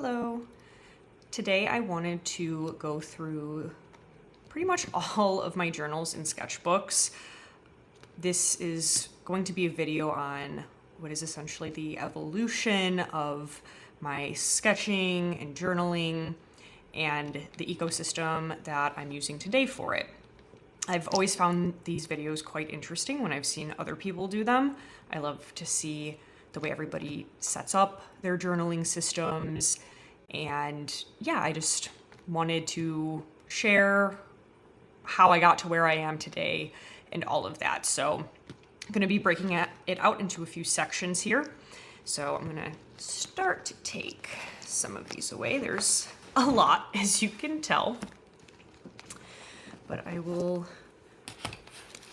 Hello. Today I wanted to go through pretty much all of my journals and sketchbooks. This is going to be a video on what is essentially the evolution of my sketching and journaling and the ecosystem that I'm using today for it. I've always found these videos quite interesting when I've seen other people do them. I love to see the way everybody sets up their journaling systems. And yeah, I just wanted to share how I got to where I am today and all of that. So I'm going to be breaking it out into a few sections here. So I'm going to start to take some of these away. There's a lot, as you can tell. But I will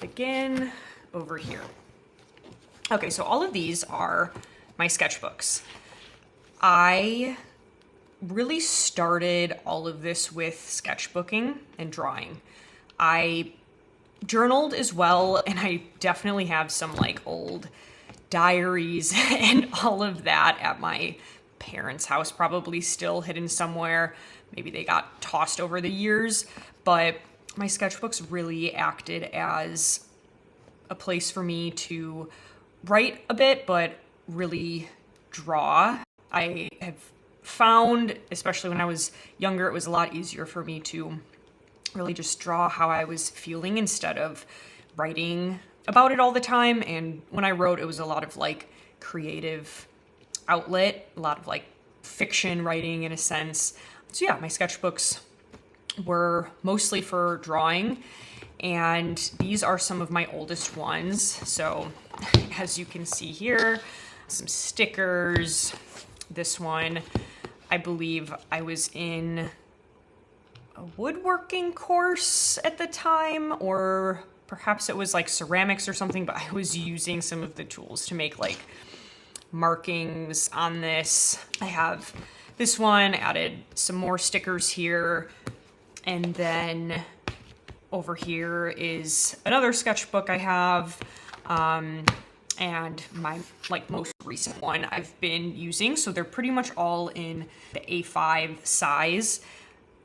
begin over here. Okay, so all of these are my sketchbooks. I really started all of this with sketchbooking and drawing. I journaled as well, and I definitely have some like old diaries and all of that at my parents' house, probably still hidden somewhere. Maybe they got tossed over the years, but my sketchbooks really acted as a place for me to write a bit, but really draw. I have found, especially when I was younger, it was a lot easier for me to really just draw how I was feeling instead of writing about it all the time. And when I wrote, it was a lot of like creative outlet, a lot of like fiction writing in a sense. So yeah, my sketchbooks were mostly for drawing, and these are some of my oldest ones. So as you can see here, some stickers. This one, I believe I was in a woodworking course at the time, or perhaps it was like ceramics or something, but I was using some of the tools to make like markings on this. I have this one, added some more stickers here, and then over here is another sketchbook I have, and my like most recent one I've been using. So they're pretty much all in the A5 size.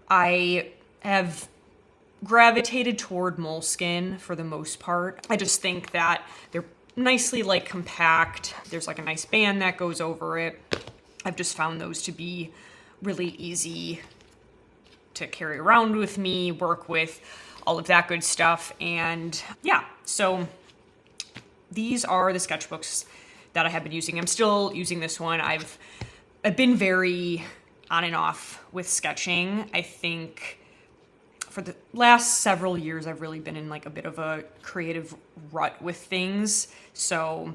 I have gravitated toward moleskin for the most part. I just think that they're nicely like compact. There's like a nice band that goes over it. I've just found those to be really easy to carry around with me, work with, all of that good stuff. And yeah, so these are the sketchbooks that I have been using. I'm still using this one. I've been very on and off with sketching. I think for the last several years, I've really been in like a bit of a creative rut with things. So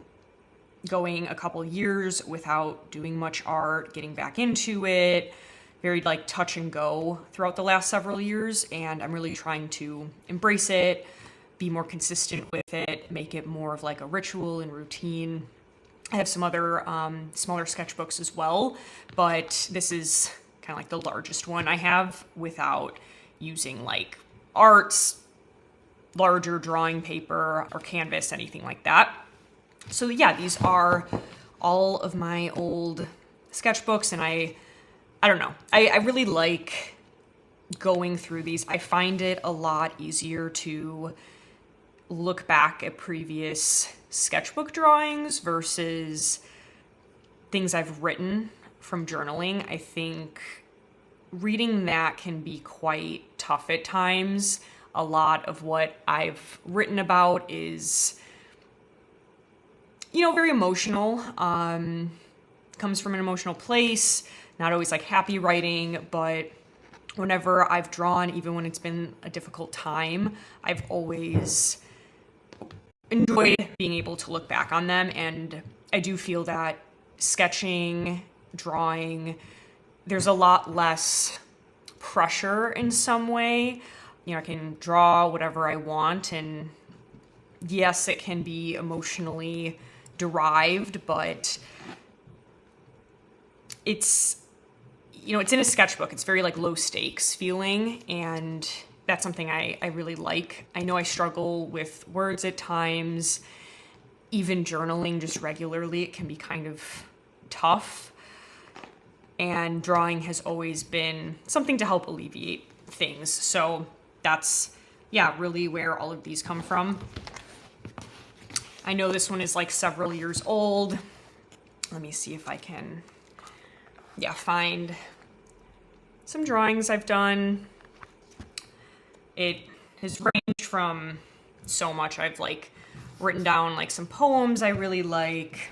going a couple years without doing much art, getting back into it, very like touch and go throughout the last several years. And I'm really trying to embrace it, be more consistent with it, make it more of like a ritual and routine. I have some other smaller sketchbooks as well, but this is kind of like the largest one I have without using like arts, larger drawing paper or canvas, anything like that. So yeah, these are all of my old sketchbooks, and I don't know. I really like going through these. I find it a lot easier to look back at previous sketchbook drawings versus things I've written from journaling. I think reading that can be quite tough at times. A lot of what I've written about is, very emotional, comes from an emotional place, not always like happy writing, but whenever I've drawn, even when it's been a difficult time, I've always enjoyed being able to look back on them. And I do feel that sketching, drawing, there's a lot less pressure in some way. I can draw whatever I want, and yes, it can be emotionally derived, but it's in a sketchbook. It's very like low stakes feeling, and that's something I really like. I know I struggle with words at times. Even journaling just regularly, it can be kind of tough. and drawing has always been something to help alleviate things. So that's, yeah, really where all of these come from. I know this one is like several years old. Let me see if I can, find some drawings I've done. It has ranged from so much. I've like written down like some poems I really like,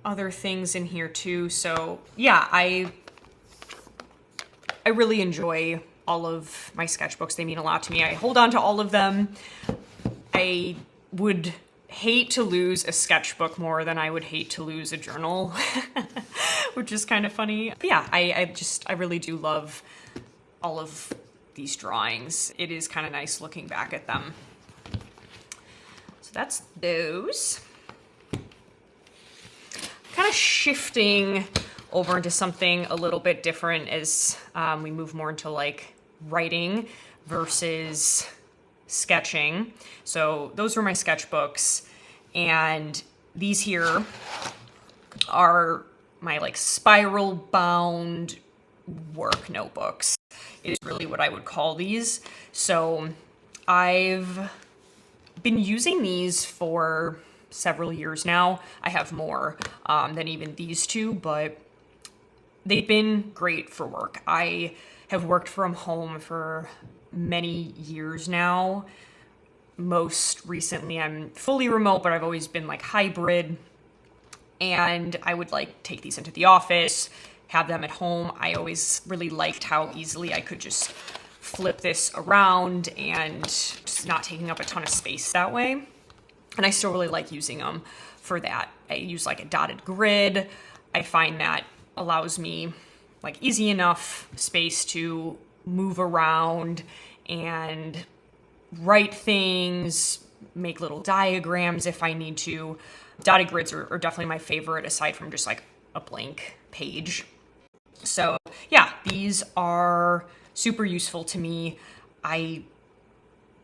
other things in here too. So yeah, I really enjoy all of my sketchbooks. They mean a lot to me. I hold on to all of them. I would hate to lose a sketchbook more than I would hate to lose a journal, which is kind of funny. But yeah, I really do love all of these drawings. It is kind of nice looking back at them. So that's those. Kind of shifting over into something a little bit different as we move more into like writing versus sketching. So those were my sketchbooks, and these here are my like spiral bound work notebooks is really what I would call these. So I've been using these for several years now. I have more than even these two, but they've been great for work. I have worked from home for many years now. Most recently, I'm fully remote, but I've always been like hybrid. And I would like take these into the office, have them at home. I always really liked how easily I could just flip this around and just not taking up a ton of space that way. And I still really like using them for that. I use like a dotted grid. I find that allows me like easy enough space to move around and write things, make little diagrams if I need to. Dotted grids are definitely my favorite aside from just like a blank page. So yeah, these are super useful to me. I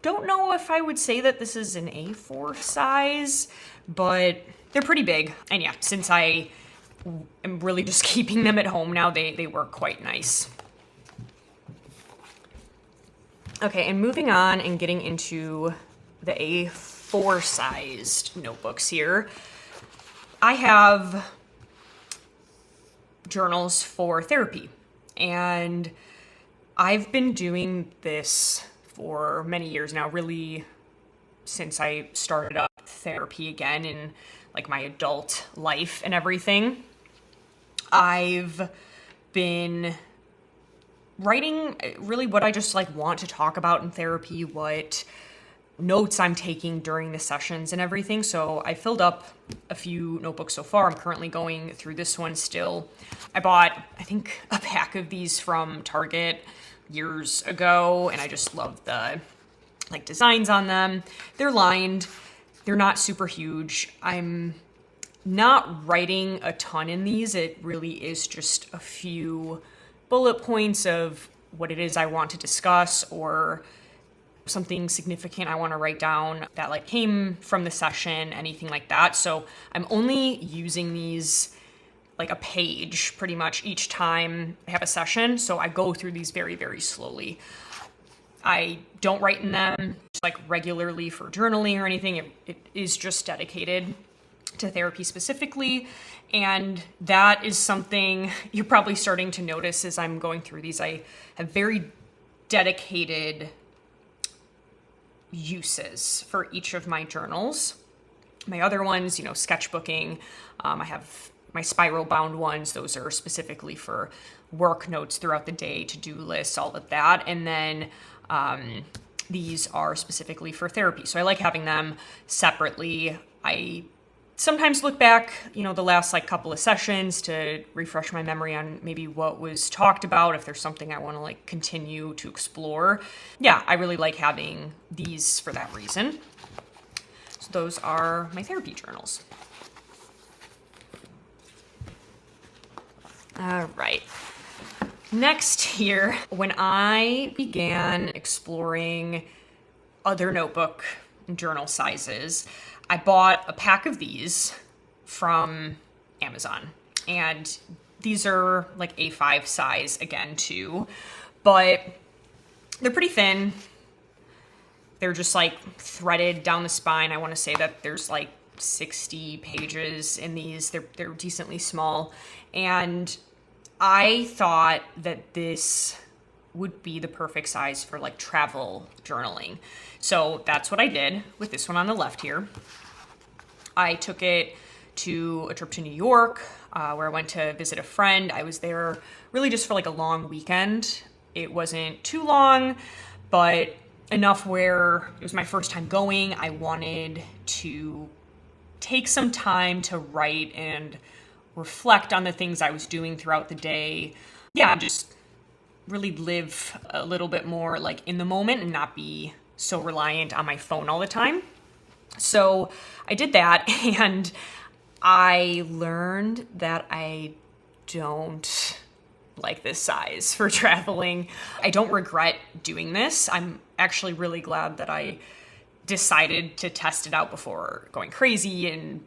don't know if I would say that this is an A4 size, but they're pretty big. And yeah, since I am really just keeping them at home now, they work quite nice. Okay, and moving on and getting into the A4 sized notebooks here. I have journals for therapy, and I've been doing this for many years now, really since I started up therapy again in like my adult life and everything. I've been writing really what I just like want to talk about in therapy, what notes I'm taking during the sessions and everything. So I filled up a few notebooks so far. I'm currently going through this one still. I bought, I think, a pack of these from Target years ago, and I just love the like designs on them. They're lined. They're not super huge. I'm not writing a ton in these. It really is just a few bullet points of what it is I want to discuss or something significant I want to write down that like came from the session, anything like that. So I'm only using these like a page pretty much each time I have a session. So I go through these very, very slowly. I don't write in them like regularly for journaling or anything. It is just dedicated to therapy specifically. And that is something you're probably starting to notice as I'm going through these. I have very dedicated uses for each of my journals. My other ones, sketchbooking, I have my spiral bound ones. Those are specifically for work notes throughout the day, to-do lists, all of that. And then these are specifically for therapy. So I like having them separately. I sometimes look back, the last like couple of sessions to refresh my memory on maybe what was talked about, if there's something I want to like continue to explore. Yeah, I really like having these for that reason. So those are my therapy journals. All right. Next here, when I began exploring other notebook and journal sizes, I bought a pack of these from Amazon, and These are like A5 size again too, but they're pretty thin. They're just like threaded down the spine. I want to say that there's like 60 pages in these. They're decently small. And I thought that this would be the perfect size for like travel journaling. So that's what I did with this one on the left here. I took it to a trip to New York, where I went to visit a friend. I was there really just for like a long weekend. It wasn't too long, but enough where it was my first time going. I wanted to take some time to write and reflect on the things I was doing throughout the day. Yeah, just really live a little bit more like in the moment and not be so reliant on my phone all the time. So I did that, and I learned that I don't like this size for traveling. I don't regret doing this. I'm actually really glad that I decided to test it out before going crazy and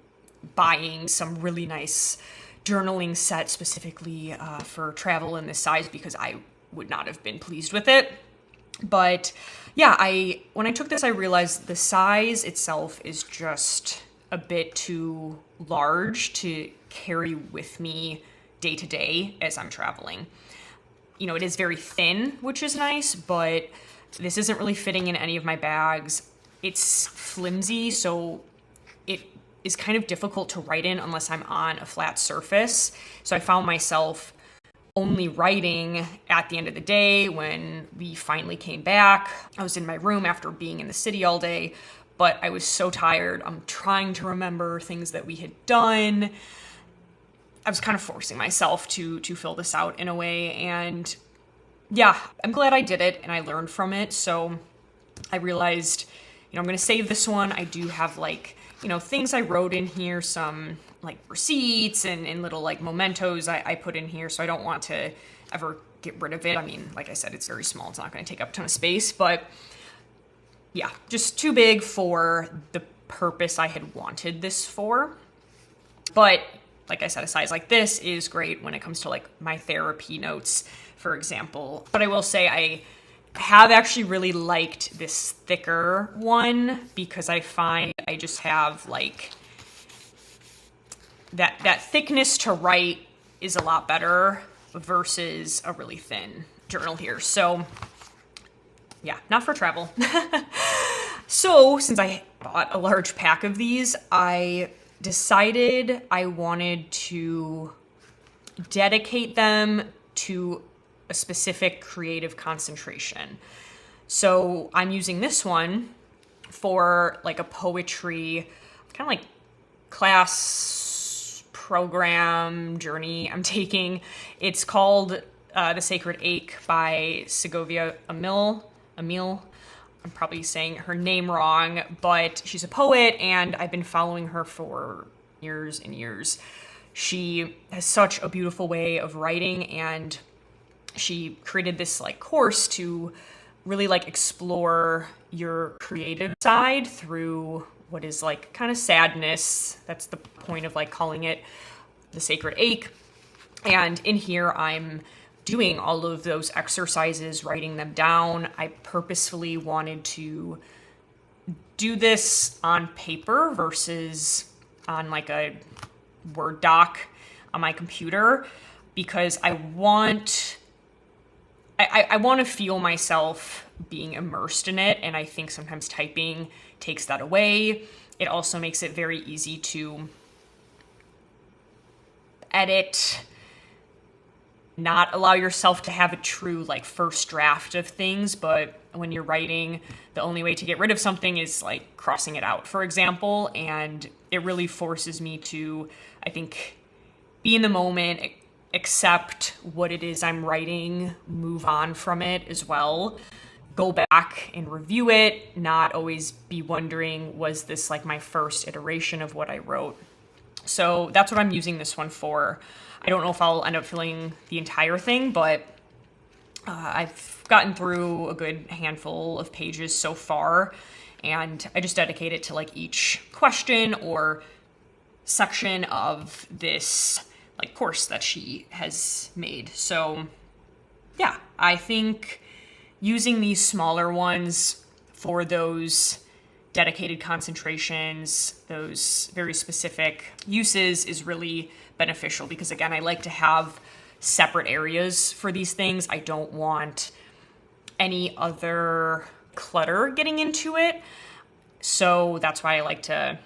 buying some really nice journaling set specifically for travel in this size, because I would not have been pleased with it. But yeah, when I took this, I realized the size itself is just a bit too large to carry with me day to day as I'm traveling. You know, it is very thin, which is nice, but this isn't really fitting in any of my bags. It's flimsy, so it is kind of difficult to write in unless I'm on a flat surface. So I found myself only writing at the end of the day when we finally came back. I was in my room after being in the city all day, but I was so tired. I'm trying to remember things that we had done. I was kind of forcing myself to fill this out in a way. And yeah, I'm glad I did it and I learned from it. So I realized, I'm going to save this one. I do have like, things I wrote in here, some like receipts and little like mementos I put in here. So I don't want to ever get rid of it. I mean, like I said, it's very small. It's not going to take up a ton of space, but yeah, just too big for the purpose I had wanted this for. But like I said, a size like this is great when it comes to like my therapy notes, for example. But I will say I have actually really liked this thicker one, because I find I just have like that thickness to write is a lot better versus a really thin journal here. So yeah, not for travel. So since I bought a large pack of these, I decided I wanted to dedicate them to a specific creative concentration. So I'm using this one for like a poetry, kind of like class program journey I'm taking. It's called The Sacred Ache by Segovia Emil. I'm probably saying her name wrong, but she's a poet and I've been following her for years and years. She has such a beautiful way of writing, and she created this like course to really like explore your creative side through what is like kind of sadness. That's the point of like calling it The Sacred Ache. And in here, I'm doing all of those exercises, writing them down. I purposefully wanted to do this on paper versus on like a Word doc on my computer, because I want to feel myself being immersed in it, and I think sometimes typing takes that away. It also makes it very easy to edit, not allow yourself to have a true like first draft of things, but when you're writing, the only way to get rid of something is like crossing it out, for example, and it really forces me to, I think, be in the moment, accept what it is I'm writing, move on from it as well, go back and review it, not always be wondering, was this like my first iteration of what I wrote? So that's what I'm using this one for. I don't know if I'll end up filling the entire thing, but I've gotten through a good handful of pages so far, and I just dedicate it to like each question or section of this like course that she has made. So yeah, I think using these smaller ones for those dedicated concentrations, those very specific uses is really beneficial because again, I like to have separate areas for these things. I don't want any other clutter getting into it. So that's why I like to,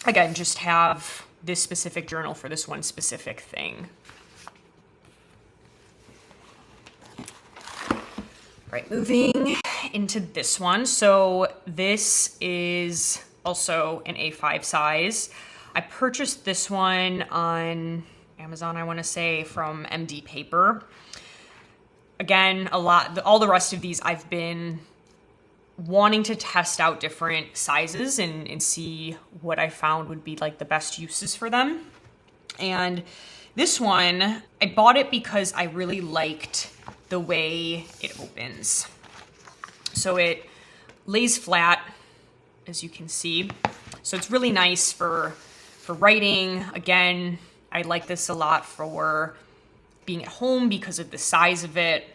again, just have this specific journal for this one specific thing. Right, moving into this one. So this is also an A5 size. I purchased this one on Amazon, I want to say, from MD Paper. Again, all the rest of these I've been wanting to test out different sizes and see what I found would be like the best uses for them. And this one, I bought it because I really liked the way it opens. So it lays flat, as you can see. So it's really nice for writing. Again, I like this a lot for being at home because of the size of it,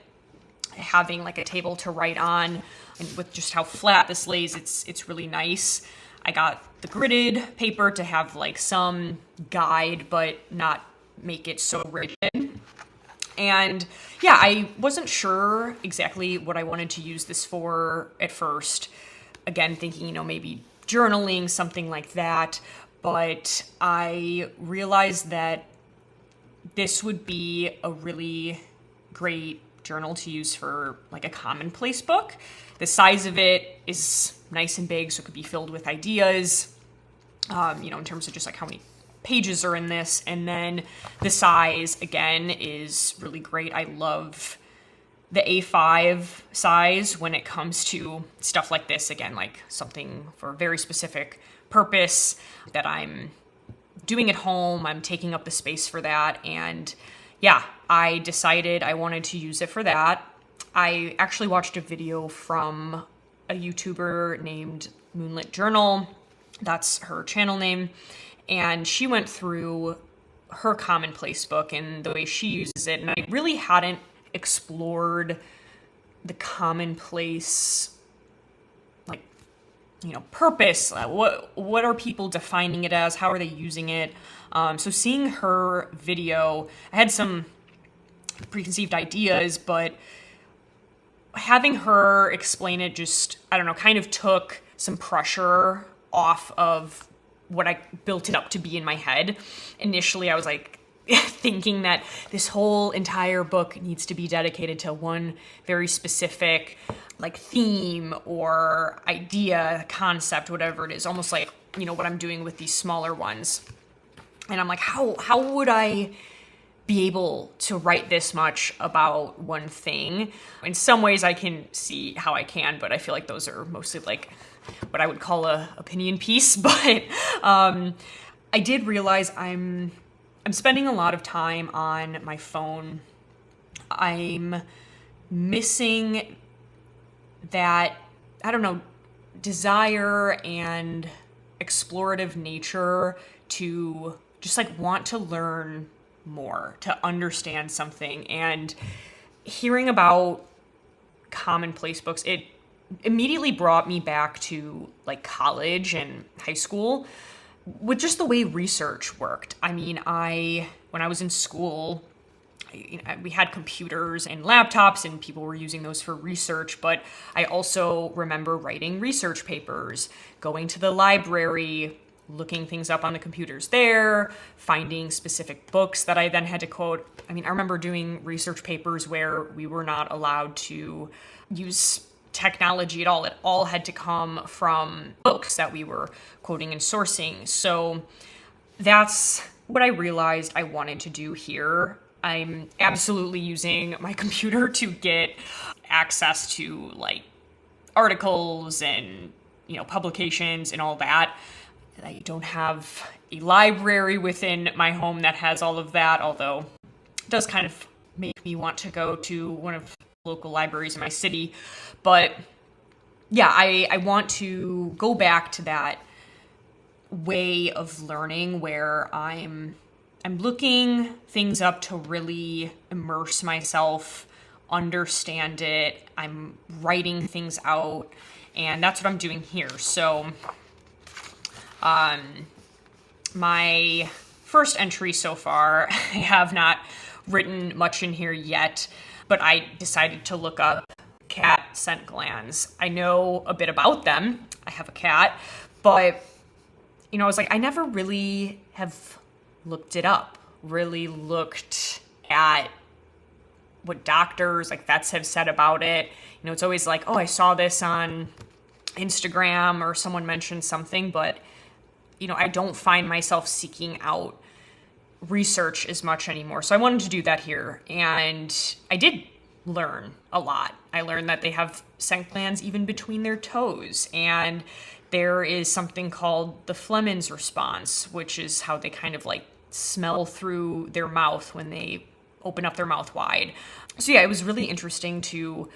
having like a table to write on, and with just how flat this lays, it's really nice. I got the gridded paper to have like some guide, but not make it so rigid. And yeah, I wasn't sure exactly what I wanted to use this for at first. Again, thinking, maybe journaling, something like that. But I realized that this would be a really great journal to use for like a commonplace book. The size of it is nice and big, so it could be filled with ideas, in terms of just like how many pages are in this. And then the size, again, is really great. I love the A5 size when it comes to stuff like this. Again, like something for a very specific purpose that I'm doing at home. I'm taking up the space for that. And yeah, I decided I wanted to use it for that. I actually watched a video from a YouTuber named Moonlit Journal. That's her channel name. And she went through her Commonplace book and the way she uses it. And I really hadn't explored the commonplace, purpose. What are people defining it as? How are they using it? So seeing her video, I had some preconceived ideas, but having her explain it just, kind of took some pressure off of what I built it up to be in my head. Initially, I was like thinking that this whole entire book needs to be dedicated to one very specific theme or idea, concept, whatever it is, almost like, what I'm doing with these smaller ones. And I'm like, how would I be able to write this much about one thing? In some ways I can see how I can, but I feel like those are mostly what I would call a opinion piece. But I did realize I'm spending a lot of time on my phone. I'm missing that, desire and explorative nature to just want to learn more, to understand something. And hearing about commonplace books, it immediately brought me back to college and high school with just the way research worked. When I was in school, we had computers and laptops and people were using those for research, but I also remember writing research papers, going to the library, looking things up on the computers there, finding specific books that I then had to quote. I remember doing research papers where we were not allowed to use technology at all. It all had to come from books that we were quoting and sourcing. So that's what I realized I wanted to do here. I'm absolutely using my computer to get access to articles and, publications and all that. I don't have a library within my home that has all of that, although it does kind of make me want to go to one of the local libraries in my city. But yeah, I want to go back to that way of learning where I'm I'm looking things up to really immerse myself, understand it. I'm writing things out, and that's what I'm doing here. So my first entry so far, I have not written much in here yet, but I decided to look up cat scent glands. I know a bit about them. I have a cat, but I was like, I never really have looked it up, really looked at what doctors, like vets, have said about it. It's always like, oh, I saw this on Instagram or someone mentioned something, but I don't find myself seeking out research as much anymore. So I wanted to do that here. And I did learn a lot. I learned that they have scent glands even between their toes. And there is something called the Fleming's response, which is how they kind of like smell through their mouth when they open up their mouth wide. So yeah, it was really interesting to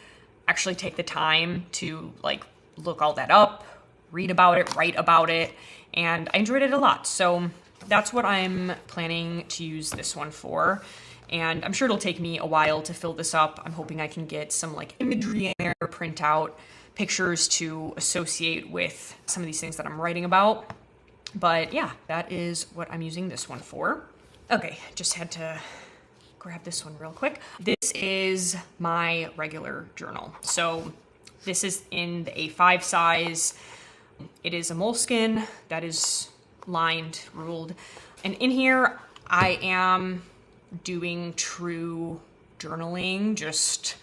actually take the time to like look all that up, read about it, write about it, and I enjoyed it a lot. So that's what I'm planning to use this one for. And I'm sure it'll take me a while to fill this up. I'm hoping I can get some like imagery in there, print out pictures to associate with some of these things that I'm writing about. But yeah, that is what I'm using this one for. Okay, just had to grab this one real quick. This is my regular journal. So this is in the A5 size. It is a moleskin that is lined, ruled. And in here, I am doing true journaling, just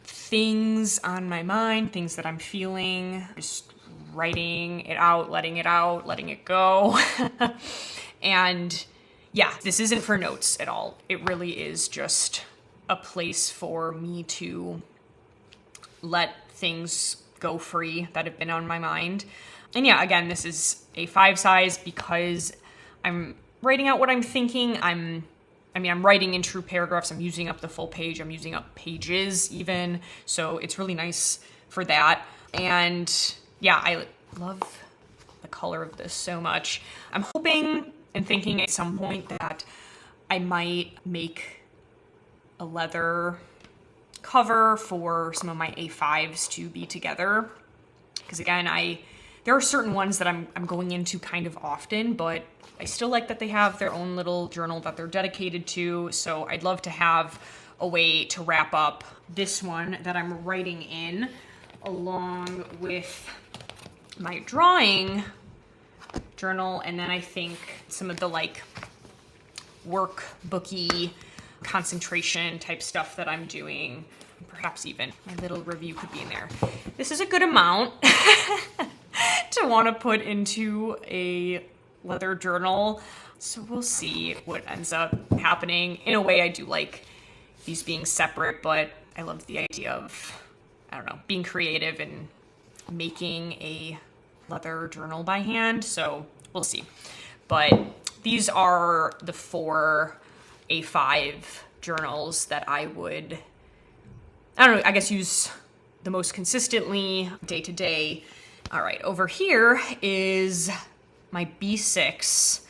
things on my mind, things that I'm feeling, just writing it out, letting it go. And yeah, this isn't for notes at all. It really is just a place for me to let things go free that have been on my mind. And yeah, again, this is a 5 size because I'm writing out what I'm thinking. I'm writing in true paragraphs. I'm using up the full page. I'm using up pages even. So it's really nice for that. And yeah, I love the color of this so much. I'm hoping and thinking at some point that I might make a leather cover for some of my A5s to be together. Because again, there are certain ones that I'm going into kind of often, but I still like that they have their own little journal that they're dedicated to. So I'd love to have a way to wrap up this one that I'm writing in along with my drawing journal. And then I think some of the like workbooky concentration type stuff that I'm doing. Perhaps even my little review could be in there. This is a good amount to want to put into a leather journal. So we'll see what ends up happening. In a way, I do like these being separate, but I love the idea of, being creative and making a leather journal by hand. So we'll see. But these are the 4 A5 journals that I would, I guess use the most consistently day to day. All right, over here is my B6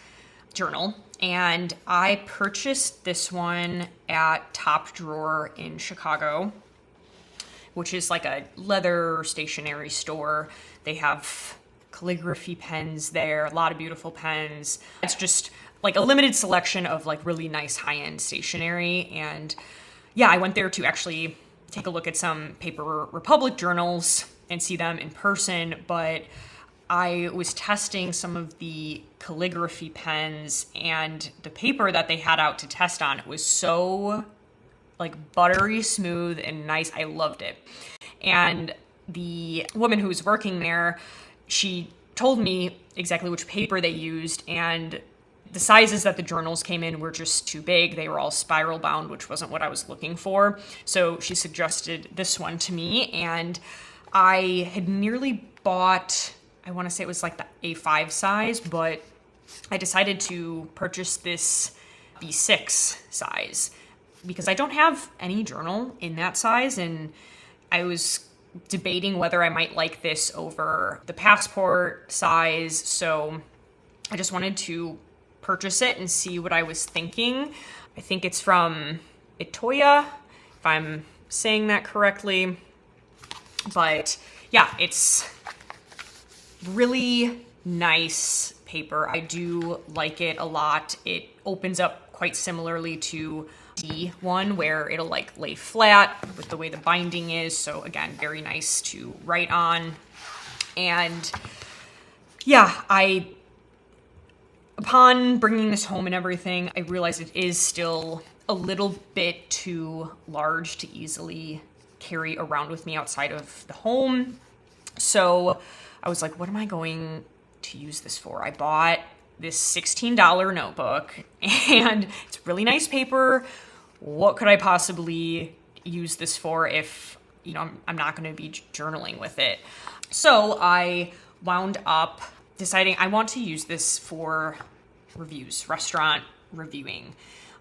journal, and I purchased this one at Top Drawer in Chicago, which is like a leather stationery store. They have calligraphy pens there, a lot of beautiful pens. It's just like a limited selection of like really nice high-end stationery. And yeah, I went there to actually take a look at some Paper Republic journals and see them in person, but I was testing some of the calligraphy pens, and the paper that they had out to test on, it was so like buttery smooth and nice. I loved it. And the woman who was working there, she told me exactly which paper they used, and the sizes that the journals came in were just too big. They were all spiral bound, which wasn't what I was looking for. So she suggested this one to me, and I had nearly bought, I want to say it was like the A5 size, but I decided to purchase this B6 size because I don't have any journal in that size, and I was debating whether I might like this over the Passport size. So I just wanted to purchase it and see what I was thinking. I think it's from Itoya, if I'm saying that correctly. But yeah, it's really nice paper. I do like it a lot. It opens up quite similarly to the one where it'll like lay flat with the way the binding is. So again, very nice to write on. And yeah, upon bringing this home and everything, I realized it is still a little bit too large to easily carry around with me outside of the home. So I was like, what am I going to use this for? I bought this $16 notebook and it's really nice paper. What could I possibly use this for if, I'm not going to be journaling with it? So I wound up deciding I want to use this for reviews, restaurant reviewing.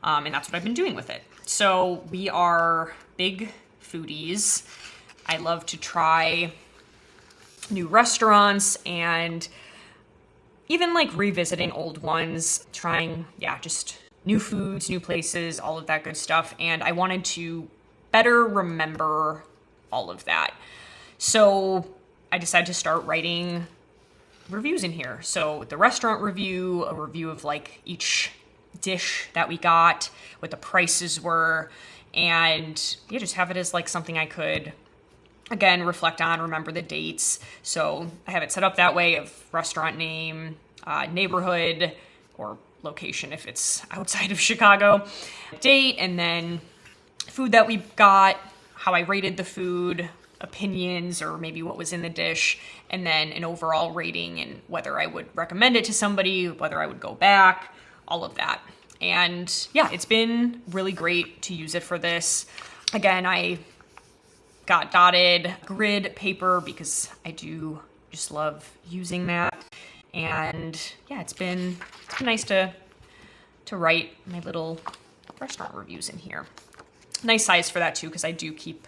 And that's what I've been doing with it. So we are big foodies. I love to try new restaurants and even like revisiting old ones, trying, just new foods, new places, all of that good stuff. And I wanted to better remember all of that. So I decided to start writing reviews in here. So the restaurant review, a review of like each dish that we got, what the prices were, and just have it as like something I could, again, reflect on, remember the dates. So I have it set up that way of restaurant name, neighborhood, or location if it's outside of Chicago, date, and then food that we got, how I rated the food, opinions, or maybe what was in the dish, and then an overall rating and whether I would recommend it to somebody, whether I would go back, all of that. And yeah, it's been really great to use it for this. Again, I got dotted grid paper because I do just love using that. And yeah, it's been nice to write my little restaurant reviews in here. Nice size for that too, because I do keep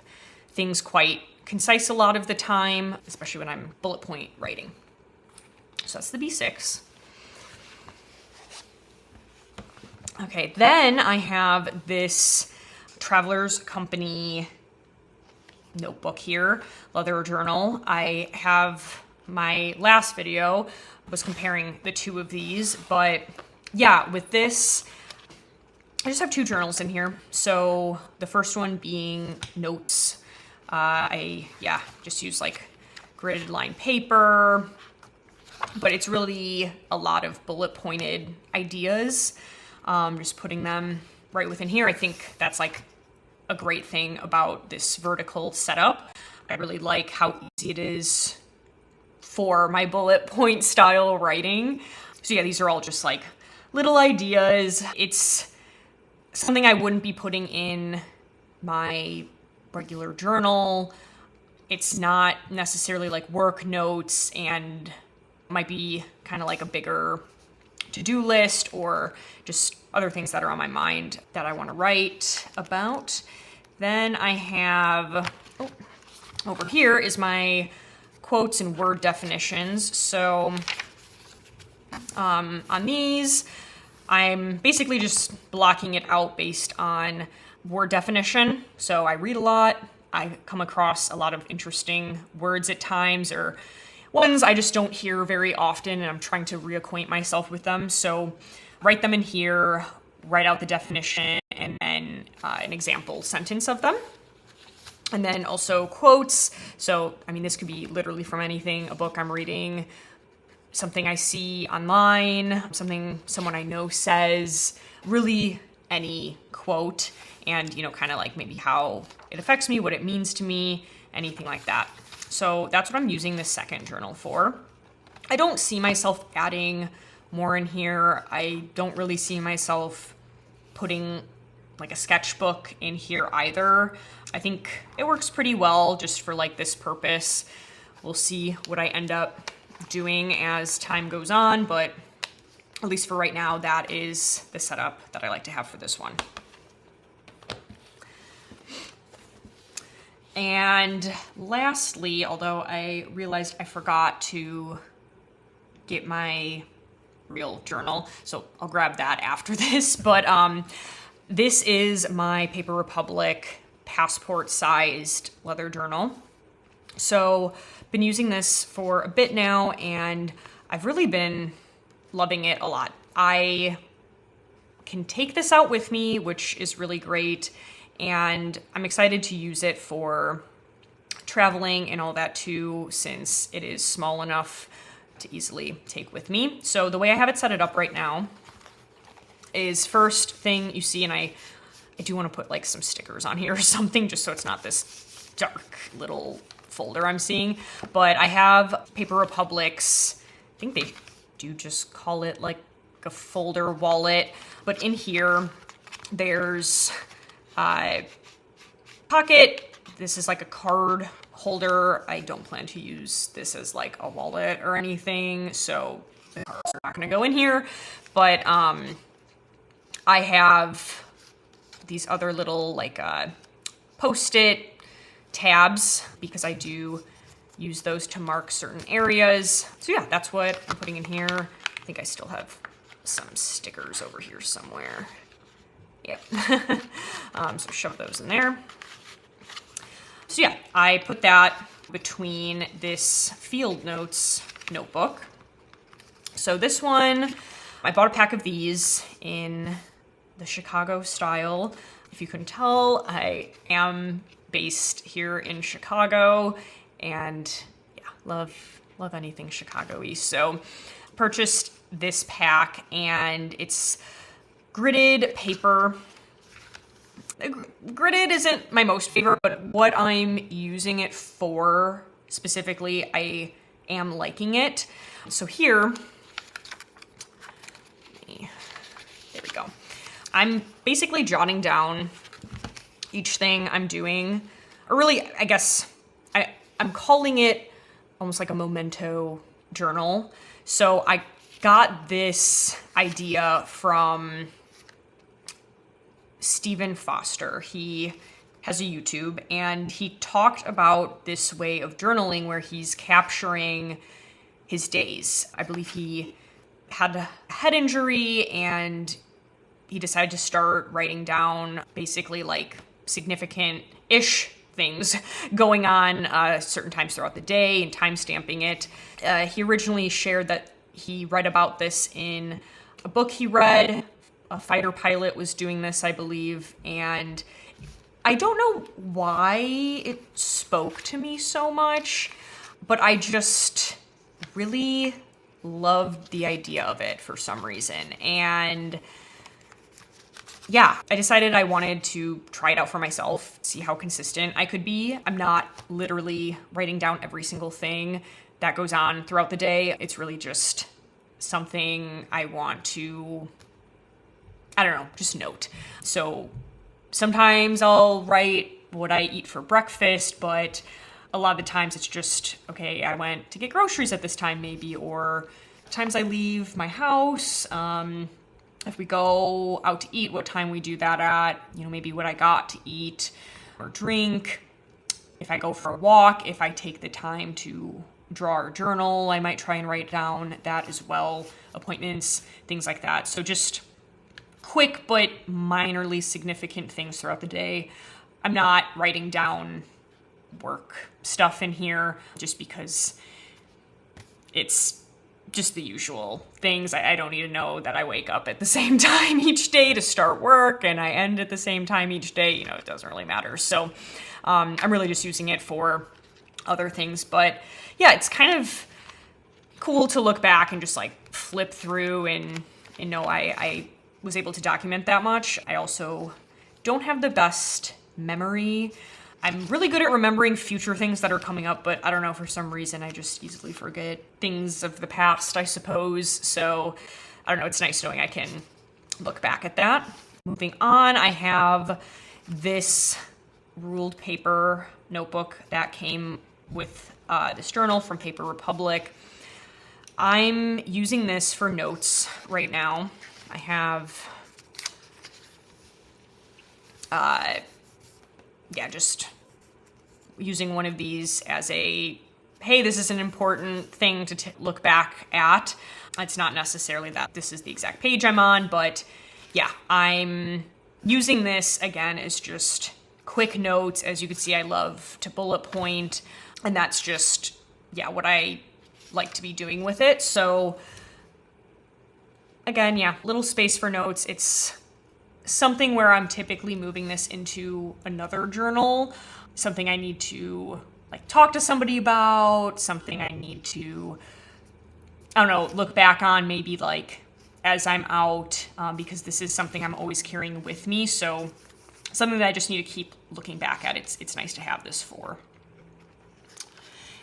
things quite concise a lot of the time, especially when I'm bullet point writing. So that's the B6. Okay, then I have this Traveler's Company notebook here, leather journal. I have my last video was comparing the two of these, but yeah, with this, I just have two journals in here. So the first one being notes. I just use like gridded line paper, but it's really a lot of bullet pointed ideas. Just putting them right within here. I think that's like a great thing about this vertical setup. I really like how easy it is for my bullet point style writing. So yeah, these are all just like little ideas. It's something I wouldn't be putting in my regular journal. It's not necessarily like work notes and might be kind of like a bigger to-do list or just other things that are on my mind that I want to write about. Then I have, over here is my quotes and word definitions. So on these, I'm basically just blocking it out based on word definition. So I read a lot. I come across a lot of interesting words at times, or ones I just don't hear very often, and I'm trying to reacquaint myself with them. So write them in here, write out the definition, and then an example sentence of them. And then also quotes. So, I mean, this could be literally from anything, a book I'm reading, something I see online, something someone I know says, really any quote, and, kind of like maybe how it affects me, what it means to me, anything like that. So that's what I'm using this second journal for. I don't see myself adding more in here. I don't really see myself putting like a sketchbook in here either. I think it works pretty well just for like this purpose. We'll see what I end up doing as time goes on, but at least for right now, that is the setup that I like to have for this one. And lastly, although I realized I forgot to get my real journal. So I'll grab that after this. But this is my Paper Republic passport-sized leather journal. So been using this for a bit now, and I've really been loving it a lot. I can take this out with me, which is really great, and I'm excited to use it for traveling and all that too, since it is small enough to easily take with me. So the way I have it set it up right now is, first thing you see, and I do want to put like some stickers on here or something, just so it's not this dark little folder I'm seeing, but I have Paper Republic's, I think they do just call it like a folder wallet, but in here there's a pocket. This is like a card holder. I don't plan to use this as like a wallet or anything, so the cards are not going to go in here, but I have these other little like post-it tabs, because I do use those to mark certain areas. So yeah, that's what I'm putting in here. I think I still have some stickers over here somewhere. Yep. So shove those in there. So yeah, I put that between this field notes notebook. So this one, I bought a pack of these in the Chicago style. If you couldn't tell, I am based here in Chicago, and yeah, love anything Chicago-y. So purchased this pack, and it's gridded paper. Gridded isn't my most favorite, but what I'm using it for specifically, I am liking it. So here, there we go. I'm basically jotting down each thing I'm doing, or really, I guess, I'm calling it almost like a memento journal. So I got this idea from Stephen Foster. He has a YouTube, and he talked about this way of journaling where he's capturing his days. I believe he had a head injury, and he decided to start writing down basically like significant-ish things going on certain times throughout the day and time stamping it. He originally shared that he read about this in a book he read. A fighter pilot was doing this, I believe, and I don't know why it spoke to me so much, but I just really loved the idea of it for some reason. And yeah, I decided I wanted to try it out for myself, see how consistent I could be. I'm not literally writing down every single thing that goes on throughout the day. It's really just something I want to, I don't know, just note. So sometimes I'll write what I eat for breakfast, but a lot of the times it's just, okay, I went to get groceries at this time maybe, or times I leave my house, if we go out to eat, what time we do that at, maybe what I got to eat or drink. If I go for a walk, if I take the time to draw or journal, I might try and write down that as well. Appointments, things like that. So just quick but minorly significant things throughout the day. I'm not writing down work stuff in here just because it's just the usual things. I don't need to know that I wake up at the same time each day to start work and I end at the same time each day. It doesn't really matter. So I'm really just using it for other things. But yeah, it's kind of cool to look back and just like flip through and know I was able to document that much. I also don't have the best memory. I'm really good at remembering future things that are coming up, but I don't know, for some reason I just easily forget things of the past, I suppose. So I don't know, it's nice knowing I can look back at that. Moving on, I have this ruled paper notebook that came with this journal from Paper Republic. I'm using this for notes right now. I have, just using one of these as a hey, this is an important thing to look back at. It's not necessarily that this is the exact page I'm on, but yeah, I'm using this again as just quick notes. As you can see, I love to bullet point, and that's just, yeah, what I like to be doing with it. So again, yeah, little space for notes. It's something where I'm typically moving this into another journal, something I need to like talk to somebody about, something I need to, I don't know, look back on maybe like as I'm out, because this is something I'm always carrying with me. So something that I just need to keep looking back at. It's nice to have this for.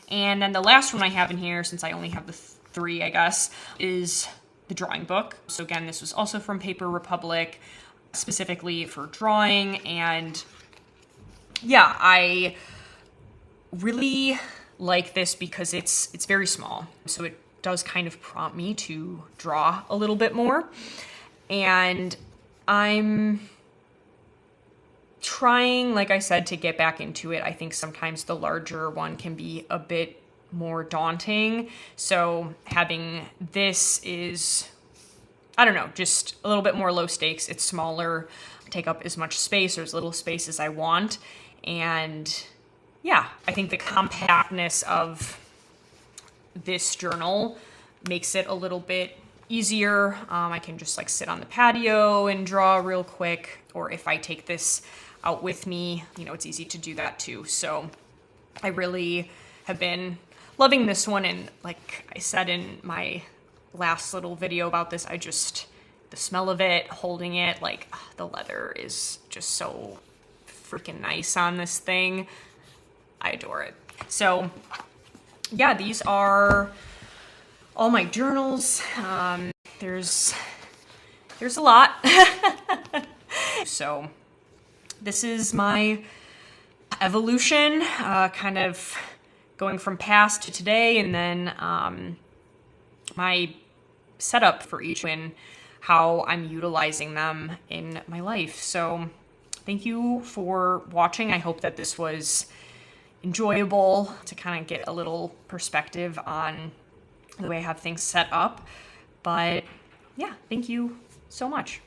And then the last one I have in here, since I only have the 3, I guess, is the drawing book. So again, this was also from Paper Republic, specifically for drawing. And yeah, I really like this because it's very small. So it does kind of prompt me to draw a little bit more. And I'm trying, like I said, to get back into it. I think sometimes the larger one can be a bit more daunting. So having this is, I don't know, just a little bit more low stakes. It's smaller, take up as much space or as little space as I want. And yeah, I think the compactness of this journal makes it a little bit easier. I can just like sit on the patio and draw real quick. Or if I take this out with me, you know, it's easy to do that too. So I really have been loving this one. And like I said in my last little video about this, the smell of it, holding it, like the leather is just so freaking nice on this thing. I adore it. So yeah, these are all my journals. There's a lot. So this is my evolution, kind of going from past to today, and then my setup for each and how I'm utilizing them in my life. So thank you for watching. I hope that this was enjoyable to kind of get a little perspective on the way I have things set up. But yeah, thank you so much.